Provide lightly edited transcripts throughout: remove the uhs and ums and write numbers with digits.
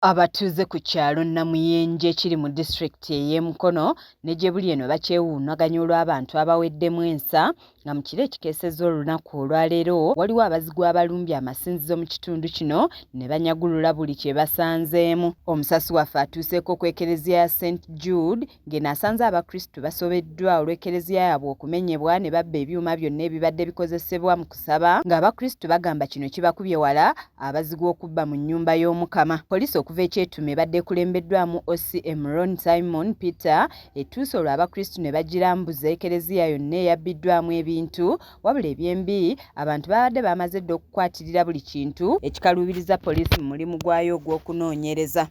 Abatuuze ku kyalo Namuyenje ekiri mu disitulikiti ey'e Mukono ne gye buli eno bakyewuunyaganya olw'abantu abaweddemu ensa nga mu kiro ekikeesezza olunaku olwaleero waliwo abazigu abalumbye amasinzizo mu kitundu kino ne banyagulula buli kye basanzeemu. Omusasi waffe atuuseeko ku kereziya ya St Jude ng'eno asanze abakristu basobeddwa olw'ekereziya yaabwe okumenyebwa ne babba ebyuma byonna ebibadde bikozesebwa mu kusaba ng'abakristu bagamba kino kibakubye wala abazigu okubba mu nnyumba y'Omukama. Poliisi okuva ekyetume badde kulembeddwamu OCM Ron Simon Peter etuuse olwo abakristu ne bagirambuza ekereziya yonna eyabbiddwamu ebintu wabula ebyembi abantu babadde bamaze dda okukwatirira buli kintu ekikaluubiriza poliisi mu mulimu gwayo ogw'okunoonyereza.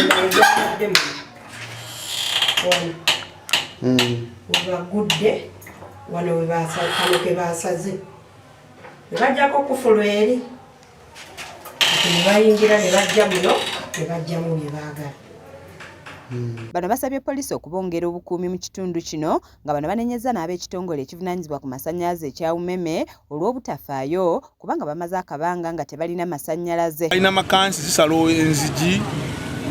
Webagudde wano kano ke basaze ne bajjako kufulu eri ne bayingira ne bajja muno ne bajjamu bye baagala. Bano basabye poliisi okubongera obukuumi mu kitundu kino nga bano banenyeza n'ab'ekitongole ekivunaanyizibwa ku masannyalaze ekya UMEME olw'obutafaayo kubanga bamaze akabanga nga tebalina masannyalaze. Balina makansi zisala enzigi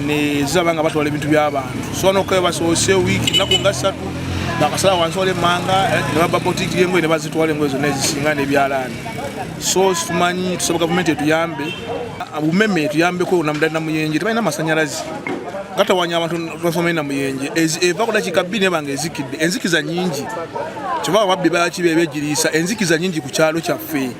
ne ziraba nga batwala ebintu by'abantu. So n'okubera basoose wiiki nnaku nga 3 bakasala wansi ol'emmanga ne babba botiki y'engoye ne bazitwala engoye zonna ezisinga n'ebyalaani. So tumanyi tusaba gavumenti etuyambe UMEME etuyambeko namuddala Namuyenje tebalina masannyalaze. Gatawanya abantu twasomera Namuyenje eva ku dakiika 2 nebanga ezikidde enzikiza nyingi kyova ababbi bakibe ebegiriisa enzikiza nyingi ku kyalo kyaffe.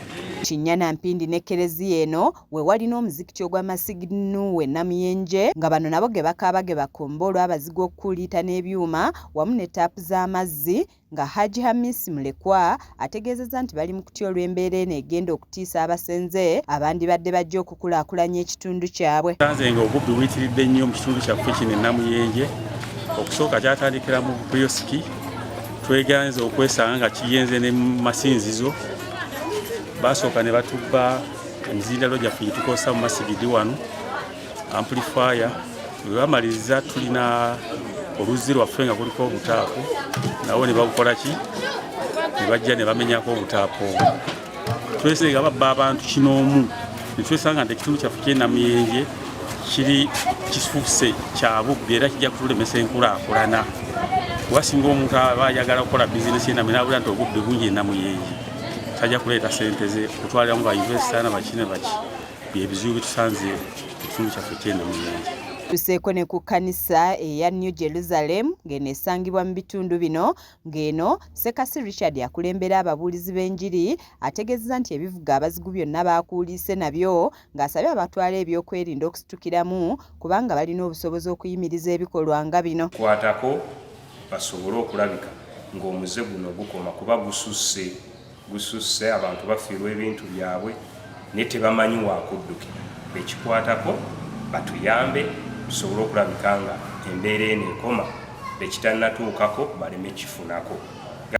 Kinyana Mpindi ne kereziya eno we walina omuzikiti ogw'amasiginuwe Namuyenje nga bano nabo ge bakaaba ge bakomba olw'abazigu okukuliita n'ebyuma wamu ne taapu z'amazzi nga Haji Hamisi Mulekwa ategeezezza nti bali mu kutya olw'embeera eno egenda okutiisa abasenze abandi badde bajja okukulaakulanya ekitundu kyabwe. Tanze nga obubbi buyitiridde nnyo mu kitundu kyaffe kino Namuyenje. Okusooka kyatandikira mu buyosiki tweganze okwesanga nga kiyenze ne mu masinzizo. Basooka ne batubba emizindalo gyaffe gye tukozesa mu masigidi wano amplifier. We bamaliriza tulina oluzzi lwaffe nga kuliko obutaapu nawo ne babukola ki ne bajja ne bamenyako obutaapu obwo. Twesenga babba abantu kinoomu ne twesanga nti ekitundu kyaffe ky'e Namuyenje kifuuse kya bubbi era kijja kutulemesa enkulaakulana. Wasinga omuntu aba ayagala okukola bizinesi y'e Namuyenje nabula nti obubbi bungi e Namuyenje tajja kuleeta sente ze kutwaliramu ba yunivesite n'abakine baki byebizibu bitusanze ekitundu kyaffe ky'e Namuyenje. Tuseeko ne ku kkanisa eya New Jerusalem ng'eno esangibwa mu bitundu bino ng'eno Sekasi Richard yakulembera ababuulizi b'enjiri ategeezezza nti ebivuga abazigu byonna baakuuliise nabyo ng'asabye abatwala ebyokwerinda okusitukiramu kubanga balina obusobozi okuyimiriza ebikolwa nga bino. Kwatako basobole okulabika ng'omuze guno gukoma kuba gususse abantu bafiirwa ebintu byabwe ne tebamanyi wakuddukira. Bekikwatako batuyambe tusobole okulabika nga embeera eno ekoma bekitannatuukako baleme kifunako.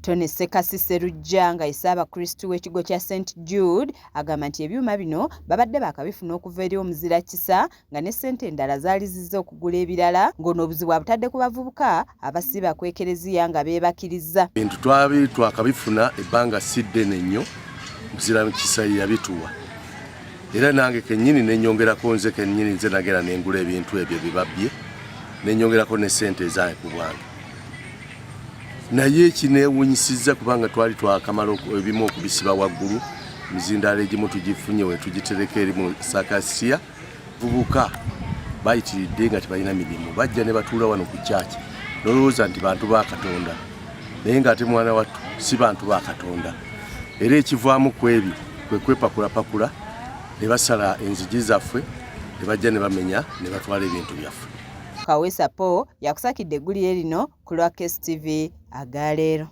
Tony Sekasi Serujja nga Abakristu w'ekigo kya St Jude agamba nti ebyuma bino babadde bakabifuna okuva eri omuzira kisa nga ne ssente endala zaali zizze okugula ebirala ng'ono obuzibu abutadde ku bavubuka abasiba ku ekereziya nga beebakiriza. Bintu twakabifuna ebbanga si ddene nnyo muzira kisa yabituwa. Era nange kennyini nenyongerako nze kennyini nze nagera nengula ebintu ebyo bibabbye nenyongerako ne ssente ezange ku bwange. Naye kineewunyisizza kubanga twali twakamala ebimu okubisiba waggulu mizindaalo egimu tugifunye we tugitereka eri mu sakasiya vubuka bayitiridde nga tebalina mirimu bajja ne batuula wano ku kyaki nolowooza nti bantu ba Katonda naye ng'ate mwana wattu si bantu ba Katonda. Era ekivaamu ku ebyo kwe kwepakulapakula ne basala enzigi zaffe ne bajja ne bamenya ne batwala ebintu byaffe. Kaweesa Po yakusakidde eggulire lino ku lwa KSTV agaleero.